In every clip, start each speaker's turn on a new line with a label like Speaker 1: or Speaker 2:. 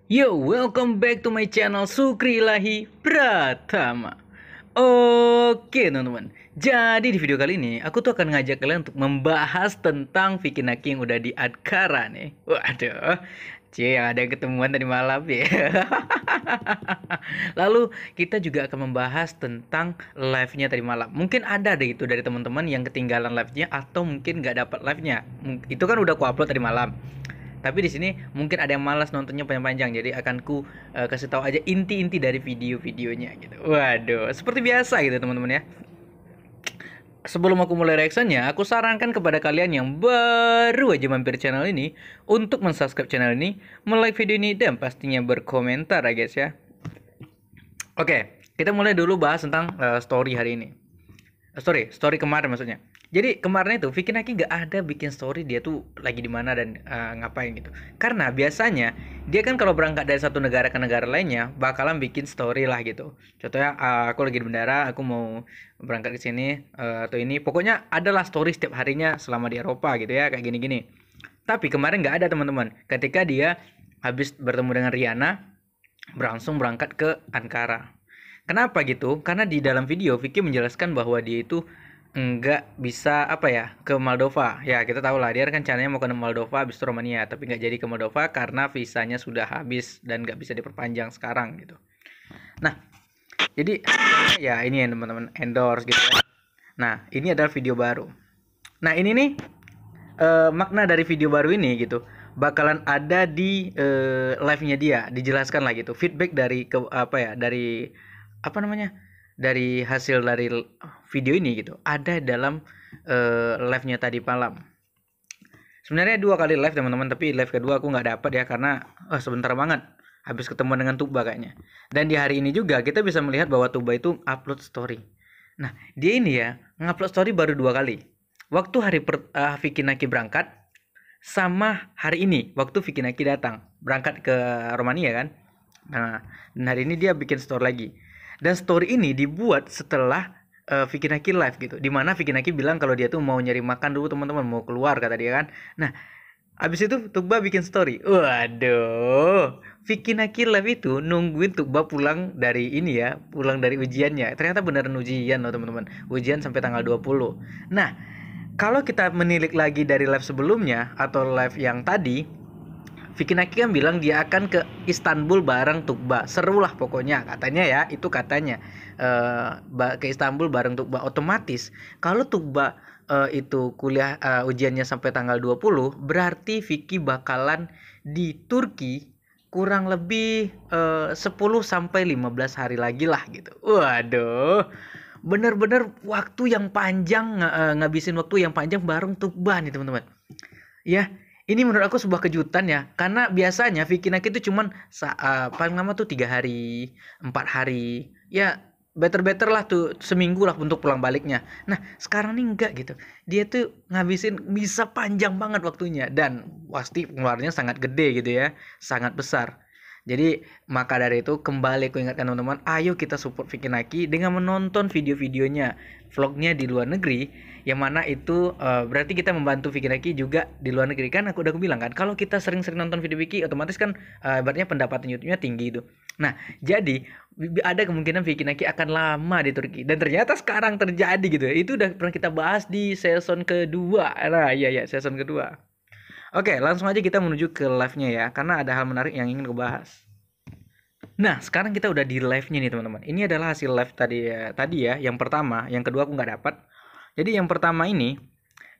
Speaker 1: Yo, welcome back to my channel Sukri Ilahi Pratama. Oke teman-teman, jadi di video kali ini aku tuh akan ngajak kalian untuk membahas tentang Vicky Naki yang udah di Adkara nih. Waduh, cie yang ada ketemuan tadi malam ya. Lalu kita juga akan membahas tentang live-nya tadi malam. Mungkin ada deh itu dari teman-teman yang ketinggalan live-nya atau mungkin nggak dapat live-nya. Itu kan udah aku upload tadi malam. Tapi di sini mungkin ada yang malas nontonnya panjang-panjang, jadi akan ku kasih tahu aja inti-inti dari video-videonya gitu. Waduh, seperti biasa gitu teman-teman ya. Sebelum aku mulai reactionnya, aku sarankan kepada kalian yang baru aja mampir channel ini untuk mensubscribe channel ini, like video ini, dan pastinya berkomentar ya guys ya. Oke, kita mulai dulu bahas tentang story hari ini. Story kemarin maksudnya. Jadi kemarin itu Vicky Naki nggak ada bikin story dia tuh lagi di mana dan ngapain gitu. Karena biasanya dia kan kalau berangkat dari satu negara ke negara lainnya bakalan bikin story lah gitu. Contohnya aku lagi di bandara, aku mau berangkat ke sini atau ini. Pokoknya adalah story setiap harinya selama di Eropa gitu ya, kayak gini-gini. Tapi kemarin nggak ada teman-teman. Ketika dia habis bertemu dengan Rihanna, langsung berangkat ke Ankara. Kenapa gitu? Karena di dalam video Vicky menjelaskan bahwa dia itu nggak bisa apa ya ke Moldova. Ya kita tahu lah dia rencananya mau ke Moldova habis itu Romania, tapi nggak jadi ke Moldova karena visanya sudah habis dan nggak bisa diperpanjang sekarang gitu. Nah jadi ya ini ya teman-teman endorse gitu ya. Nah ini adalah video baru. Nah ini nih makna dari video baru ini gitu bakalan ada di live-nya dia, dijelaskan lah gitu feedback dari apa ya dari apa namanya dari hasil dari video ini gitu ada dalam live-nya tadi malam. Sebenarnya 2 kali live teman-teman, tapi live kedua aku nggak dapat ya karena sebentar banget habis ketemu dengan Tuba kayaknya. Dan di hari ini juga kita bisa melihat bahwa Tuba itu upload story. Nah dia ini ya ngupload story baru 2 kali. Waktu hari Vicky Naki berangkat sama hari ini waktu Vicky Naki datang berangkat ke Romania kan. Nah dan hari ini dia bikin story lagi. Dan story ini dibuat setelah Vicky Naki live gitu. Dimana Vicky Naki bilang kalau dia tuh mau nyari makan dulu teman-teman, mau keluar kata dia kan. Nah, abis itu Tukba bikin story. Waduh, Vicky Naki live itu nungguin Tukba pulang dari ini ya, pulang dari ujiannya. Ternyata beneran ujian loh teman-teman. Ujian sampai tanggal 20. Nah, kalau kita menilik lagi dari live sebelumnya atau live yang tadi, Vicky Naki kan bilang dia akan ke Istanbul bareng Tukba. Seru lah pokoknya katanya ya, itu katanya. Ke Istanbul bareng Tukba. Otomatis kalau Tukba itu kuliah ujiannya sampai tanggal 20, berarti Vicky bakalan di Turki kurang lebih 10 sampai 15 hari lagi lah gitu. Waduh. Bener-bener waktu yang panjang, ngabisin waktu yang panjang bareng Tukba nih teman-teman. Ya, ini menurut aku sebuah kejutan ya, karena biasanya Vicky Naki itu cuman paling lama tuh 3 hari, 4 hari, ya better lah tuh seminggu lah untuk pulang baliknya. Nah sekarang nih enggak gitu, dia tuh ngabisin bisa panjang banget waktunya dan pasti pengeluarannya sangat gede gitu ya, sangat besar. Jadi maka dari itu kembali aku ingatkan teman-teman, ayo kita support Vicky Naki dengan menonton video-videonya, vlognya di luar negeri, yang mana itu berarti kita membantu Vicky Naki juga di luar negeri kan. Aku udah bilang kan kalau kita sering-sering nonton video Vicky otomatis kan ibaratnya pendapatan YouTube-nya tinggi itu. Nah jadi ada kemungkinan Vicky Naki akan lama di Turki dan ternyata sekarang terjadi gitu ya. Itu udah pernah kita bahas di season kedua. Nah iya season kedua. Oke, langsung aja kita menuju ke live-nya ya, karena ada hal menarik yang ingin gue bahas. Nah, sekarang kita udah di live-nya nih teman-teman. Ini adalah hasil live tadi ya, yang pertama, yang kedua aku nggak dapat. Jadi yang pertama ini,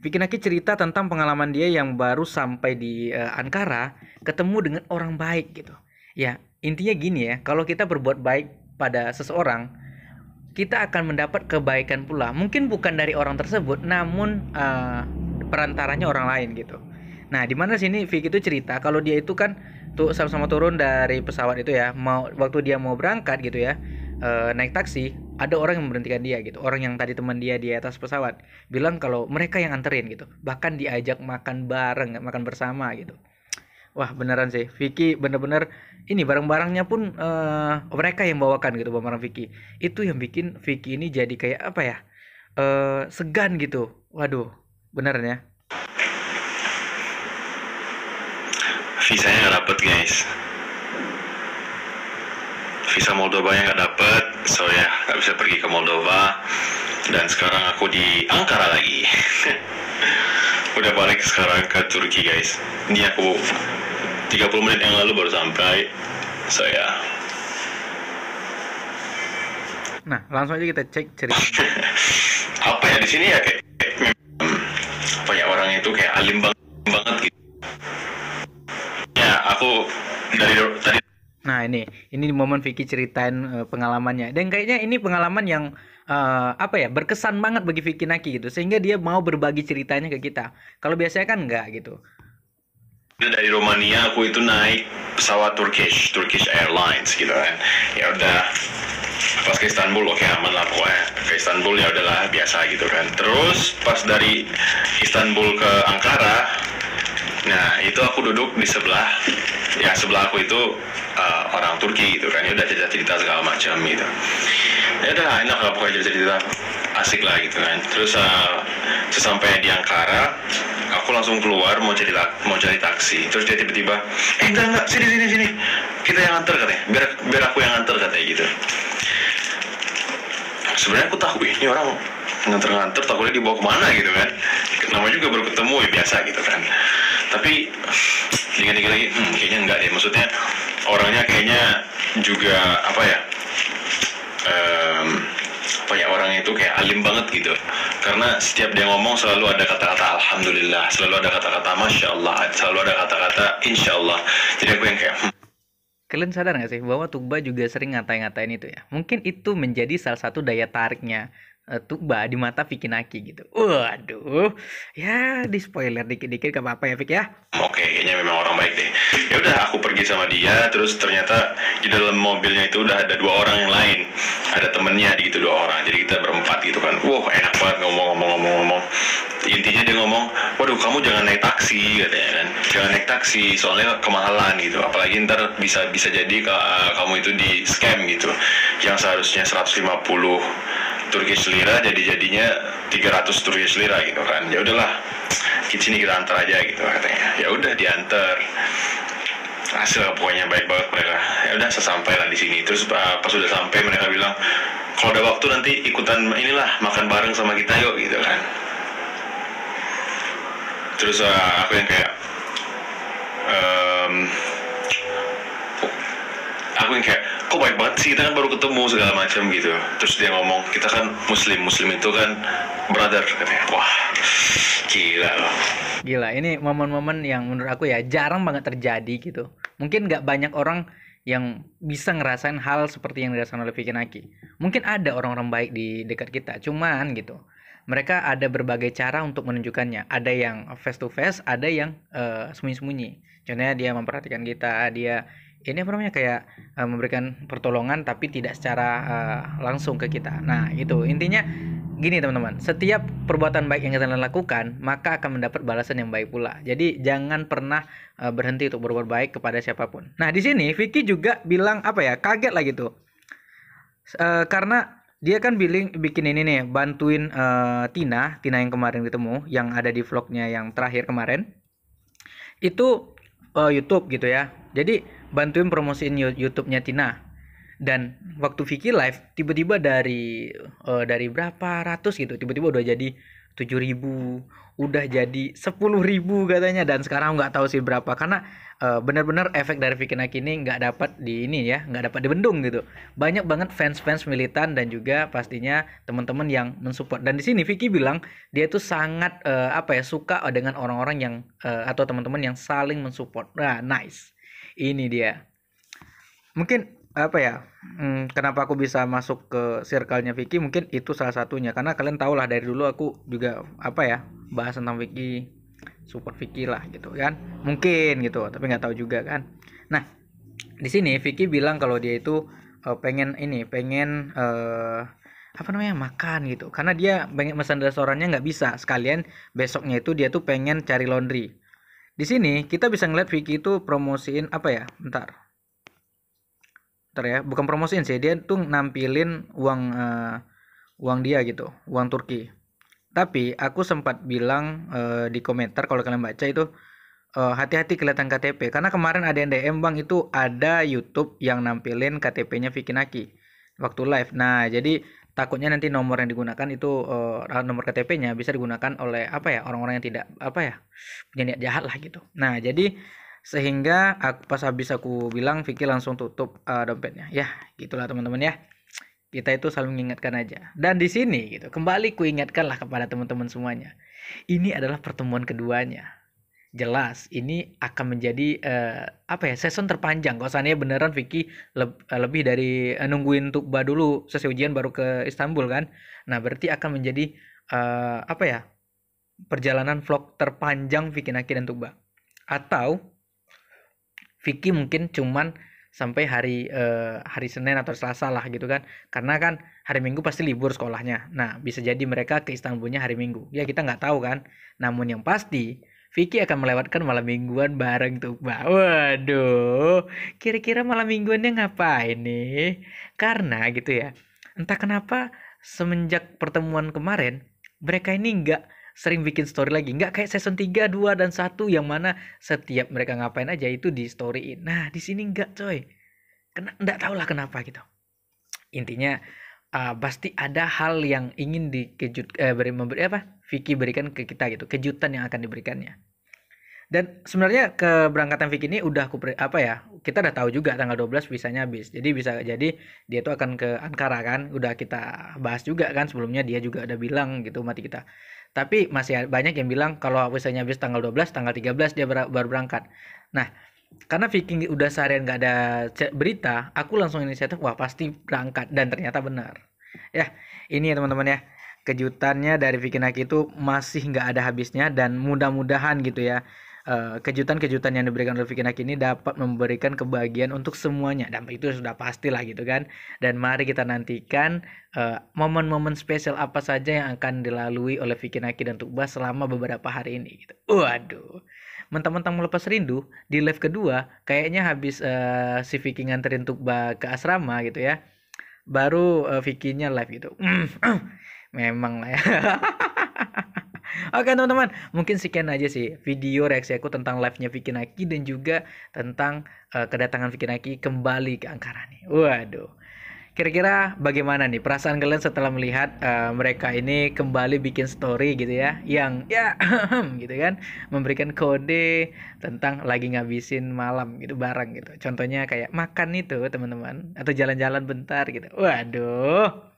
Speaker 1: Vicky Naki cerita tentang pengalaman dia yang baru sampai di Ankara, ketemu dengan orang baik gitu. Ya, intinya gini ya, kalau kita berbuat baik pada seseorang, kita akan mendapat kebaikan pula. Mungkin bukan dari orang tersebut, namun perantaranya orang lain gitu. Nah, di mana sini Vicky itu cerita kalau dia itu kan tuh sama-sama turun dari pesawat itu ya, waktu dia mau berangkat gitu ya, naik taksi, ada orang yang memberhentikan dia gitu. Orang yang tadi teman dia di atas pesawat bilang kalau mereka yang anterin gitu. Bahkan diajak makan bareng, makan bersama gitu. Wah beneran sih, Vicky bener-bener ini barang-barangnya pun mereka yang bawakan gitu, barang Vicky. Itu yang bikin Vicky ini jadi kayak apa ya, segan gitu. Waduh, beneran ya.
Speaker 2: Visanya nggak dapet guys. Visa Moldovanya nggak dapet, so ya nggak bisa pergi ke Moldova. Dan sekarang aku di Ankara lagi. Udah balik sekarang ke Turki guys. Ini aku 30 menit yang lalu baru sampai. So ya.
Speaker 1: Nah, langsung aja kita cek cerita.
Speaker 2: Apa ya di sini ya kayak apa ya, orang itu kayak alim banget gitu. Ya aku dari tadi.
Speaker 1: Nah, ini di momen Vicky ceritain pengalamannya. Dan kayaknya ini pengalaman yang apa ya, berkesan banget bagi Vicky Naki gitu. Sehingga dia mau berbagi ceritanya ke kita. Kalau biasanya kan enggak gitu.
Speaker 2: Dari Romania aku itu naik pesawat Turkish Airlines gitu kan. Ya udah pas ke Istanbul oke aman lah pokoknya. Ke Istanbul ya udahlah biasa gitu kan. Terus pas dari Istanbul ke Ankara, nah itu aku duduk di sebelah, ya sebelah aku itu orang Turki gitu kan. Ya udah cerita segala macam gitu. Ya udah enak lah pokoknya cerita asik lah gitu kan. Terus sesampai di Ankara aku langsung keluar mau cari taksi. Terus dia tiba-tiba enggak sini kita yang antar katanya, biar aku yang antar katanya gitu. Sebenarnya aku tahu ini orang nganter takutnya dibawa kemana gitu kan, namanya juga baru ketemu ya biasa gitu kan. Tapi dikit-dikit lagi kayaknya enggak deh, maksudnya orangnya kayaknya juga apa ya, orangnya itu kayak alim banget gitu. Karena setiap dia ngomong selalu ada kata-kata alhamdulillah, selalu ada kata-kata masya Allah, selalu ada kata-kata insya Allah. Jadi aku yang kayak
Speaker 1: Kalian sadar nggak sih bahwa Tuba juga sering ngatain itu ya? Mungkin itu menjadi salah satu daya tariknya Tuba di mata Vicky Naki gitu. Waduh, ya di spoiler dikit-dikit gak apa-apa ya Vick ya.
Speaker 2: oke, kayaknya memang orang baik deh. Ya udah aku pergi sama dia, terus ternyata di dalam mobilnya itu udah ada 2 orang yang lain, ada temennya gitu 2 orang. Jadi kita berempat gitu kan. Wow enak banget ngomong. Intinya dia ngomong, waduh kamu jangan naik taksi katanya kan, jangan naik taksi soalnya kemahalan gitu, apalagi ntar bisa jadi kamu itu di scam gitu, yang seharusnya 150 Turkish lira jadinya 300 Turkish lira gitu kan. Ya udahlah di sini kita antar aja gitu katanya. Ya udah diantar, hasil pokoknya baik banget mereka. Ya udah sesampai lah di sini. Terus pas sudah sampai mereka bilang kalau ada waktu nanti ikutan inilah makan bareng sama kita yuk gitu kan. Terus aku yang kayak kok baik banget sih, kita kan baru ketemu segala macam gitu. Terus dia ngomong kita kan muslim itu kan brother katanya. Wah gila loh.
Speaker 1: Gila, ini momen-momen yang menurut aku ya jarang banget terjadi gitu. Mungkin nggak banyak orang yang bisa ngerasain hal seperti yang dirasakan oleh Vicky Naki. Mungkin ada orang-orang baik di dekat kita, cuman gitu mereka ada berbagai cara untuk menunjukkannya. Ada yang face to face, ada yang sembunyi-sembunyi. Contohnya dia memperhatikan kita, dia ini apa namanya kayak memberikan pertolongan tapi tidak secara langsung ke kita. Nah itu intinya gini teman-teman. Setiap perbuatan baik yang kalian lakukan maka akan mendapat balasan yang baik pula. Jadi jangan pernah berhenti untuk berbuat baik kepada siapapun. Nah di sini Vicky juga bilang apa ya, kaget lah gitu. Karena dia kan bikin ini nih, bantuin Tina yang kemarin ketemu, yang ada di vlognya yang terakhir kemarin. Itu YouTube gitu ya. Jadi bantuin promosiin YouTube-nya Tina. Dan waktu Vicky live, tiba-tiba dari berapa ratus gitu, tiba-tiba udah jadi 7.000, udah jadi 10.000 katanya. Dan sekarang nggak tahu sih berapa, karena benar-benar efek dari Vicky Naki ini nggak dapat di ini ya, nggak dapat dibendung gitu. Banyak banget fans militan dan juga pastinya teman-teman yang mensupport. Dan di sini Vicky bilang dia tuh sangat suka dengan orang-orang yang atau teman-teman yang saling mensupport. Nah nice, ini dia. Mungkin kenapa aku bisa masuk ke circle-nya Vicky, mungkin itu salah satunya. Karena kalian tahu lah dari dulu aku juga bahas tentang Vicky, support Vicky lah gitu kan, mungkin gitu, tapi nggak tahu juga kan. Nah di sini Vicky bilang kalau dia itu pengen makan gitu, karena dia pengen pesan di restorannya nggak bisa, sekalian besoknya itu dia tuh pengen cari laundry. Di sini kita bisa ngeliat Vicky itu promosiin bentar ya, bukan promosiin sih, dia tuh nampilin uang dia gitu, uang Turki. Tapi aku sempat bilang di komentar, kalau kalian baca itu hati-hati kelihatan KTP, karena kemarin ada yang DM bang, itu ada YouTube yang nampilin KTP-nya Vicky Naki waktu live. Nah jadi takutnya nanti nomor yang digunakan itu nomor KTP-nya bisa digunakan oleh apa ya, orang-orang yang tidak apa ya, punya niat jahat lah gitu. Nah jadi sehingga pas habis aku bilang, Vicky langsung tutup dompetnya. Ya gitulah teman-teman ya, kita itu selalu mengingatkan aja. Dan di sini gitu kembali ku ingatkanlah kepada teman-teman semuanya, ini adalah pertemuan keduanya. Jelas ini akan menjadi apa ya, season terpanjang. Kalau seandainya beneran Vicky lebih dari nungguin Tukba dulu selesai ujian baru ke Istanbul kan. Nah berarti akan menjadi apa ya, perjalanan vlog terpanjang Vicky Naki dan Tukba. Atau Vicky mungkin cuman sampai hari Senin atau Selasa lah gitu kan, karena kan hari Minggu pasti libur sekolahnya. Nah bisa jadi mereka ke Istanbulnya hari Minggu, ya kita nggak tahu kan. Namun yang pasti Vicky akan melewatkan malam mingguan bareng tuh Mbak. Waduh, kira-kira malam mingguannya ngapain nih? Karena gitu ya, entah kenapa semenjak pertemuan kemarin mereka ini nggak sering bikin story lagi, nggak kayak season 3, 2, dan 1 yang mana setiap mereka ngapain aja itu di storyin. Nah di sini nggak coy, nggak tahu lah kenapa gitu. Intinya pasti ada hal yang ingin memberi apa, Vicky berikan ke kita gitu, kejutan yang akan diberikannya. Dan sebenarnya keberangkatan Vicky ini udah apa ya, kita udah tahu juga tanggal 12 visanya habis. Jadi bisa jadi dia tuh akan ke Ankara kan, udah kita bahas juga kan sebelumnya, dia juga udah bilang gitu mati kita. Tapi masih banyak yang bilang kalau visanya habis tanggal 12, tanggal 13 dia baru berangkat. Nah, karena Vicky udah seharian gak ada berita, aku langsung inisiatif, wah pasti berangkat, dan ternyata benar. Ya, ini ya teman-teman ya, kejutannya dari Vicky Naki itu masih nggak ada habisnya, dan mudah-mudahan gitu ya, kejutan-kejutan yang diberikan oleh Vicky Naki ini dapat memberikan kebahagiaan untuk semuanya, dan itu sudah pasti lah gitu kan. Dan mari kita nantikan momen-momen spesial apa saja yang akan dilalui oleh Vicky Naki dan Tukba selama beberapa hari ini gitu. Waduh, mentang-mentang melepas rindu di live kedua, kayaknya habis si Vicky nganterin Tukba ke asrama gitu ya, baru Vicky-nya live gitu. Memang lah ya. Oke teman-teman, mungkin sekian aja sih video reaksi aku tentang live-nya Vicky Naki dan juga tentang kedatangan Vicky Naki kembali ke Ankara nih. Waduh, kira-kira bagaimana nih perasaan kalian setelah melihat mereka ini kembali bikin story gitu ya, yang ya gitu kan, memberikan kode tentang lagi ngabisin malam gitu bareng gitu. Contohnya kayak makan itu teman-teman, atau jalan-jalan bentar gitu. Waduh.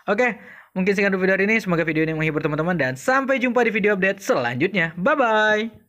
Speaker 1: Oke, mungkin sekian dulu video hari ini. Semoga video ini menghibur teman-teman, dan sampai jumpa di video update selanjutnya. Bye-bye.